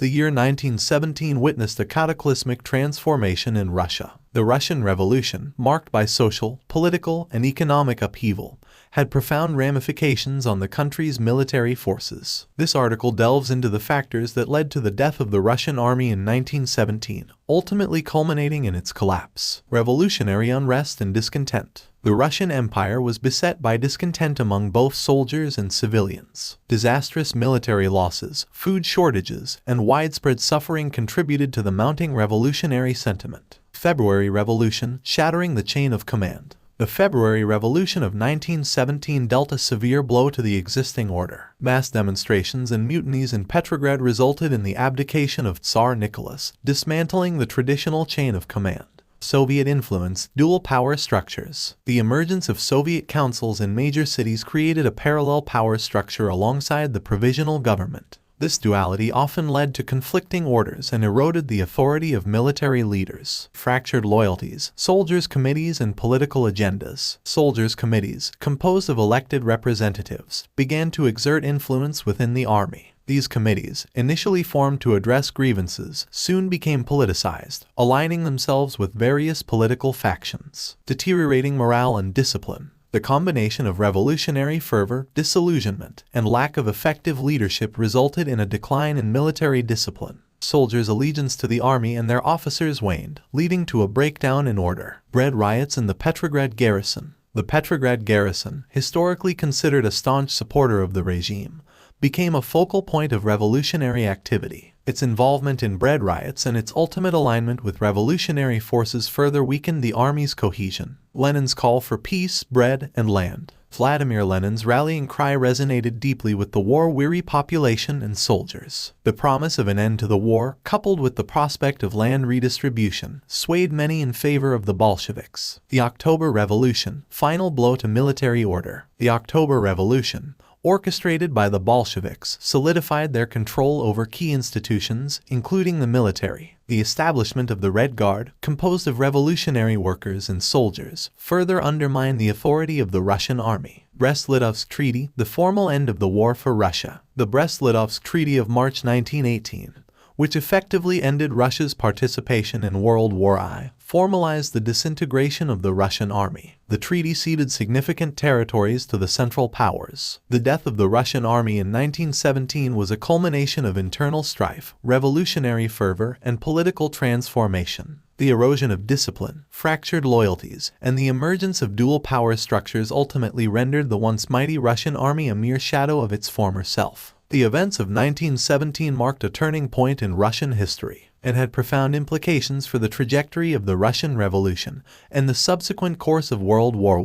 The year 1917 witnessed a cataclysmic transformation in Russia. The Russian Revolution, marked by social, political, and economic upheaval, had profound ramifications on the country's military forces. This article delves into the factors that led to the death of the Russian army in 1917, ultimately culminating in its collapse. Revolutionary unrest and discontent. The Russian Empire was beset by discontent among both soldiers and civilians. Disastrous military losses, food shortages, and widespread suffering contributed to the mounting revolutionary sentiment. February Revolution, shattering the chain of command. The February Revolution of 1917 dealt a severe blow to the existing order. Mass demonstrations and mutinies in Petrograd resulted in the abdication of Tsar Nicholas, dismantling the traditional chain of command. Soviet influence, dual power structures. The emergence of Soviet councils in major cities created a parallel power structure alongside the provisional government. This duality often led to conflicting orders and eroded the authority of military leaders. Fractured loyalties, soldiers' committees, and political agendas. Soldiers' committees, composed of elected representatives, began to exert influence within the army. These committees, initially formed to address grievances, soon became politicized, aligning themselves with various political factions. Deteriorating morale and discipline. The combination of revolutionary fervor, disillusionment, and lack of effective leadership resulted in a decline in military discipline. Soldiers' allegiance to the army and their officers waned, leading to a breakdown in order. Bread riots in the Petrograd garrison. The Petrograd garrison, historically considered a staunch supporter of the regime, became a focal point of revolutionary activity. Its involvement in bread riots and its ultimate alignment with revolutionary forces further weakened the army's cohesion. Lenin's call for peace, bread, and land. Vladimir Lenin's rallying cry resonated deeply with the war-weary population and soldiers. The promise of an end to the war, coupled with the prospect of land redistribution, swayed many in favor of the Bolsheviks. The October Revolution, final blow to military order. The October Revolution, orchestrated by the Bolsheviks, solidified their control over key institutions, including the military. The establishment of the Red Guard, composed of revolutionary workers and soldiers, further undermined the authority of the Russian army. Brest-Litovsk Treaty, the formal end of the war for Russia. The Brest-Litovsk Treaty of March 1918, which effectively ended Russia's participation in World War I, formalized the disintegration of the Russian army. The treaty ceded significant territories to the Central Powers. The death of the Russian army in 1917 was a culmination of internal strife, revolutionary fervor, and political transformation. The erosion of discipline, fractured loyalties, and the emergence of dual power structures ultimately rendered the once mighty Russian army a mere shadow of its former self. The events of 1917 marked a turning point in Russian history. It had profound implications for the trajectory of the Russian Revolution and the subsequent course of World War I.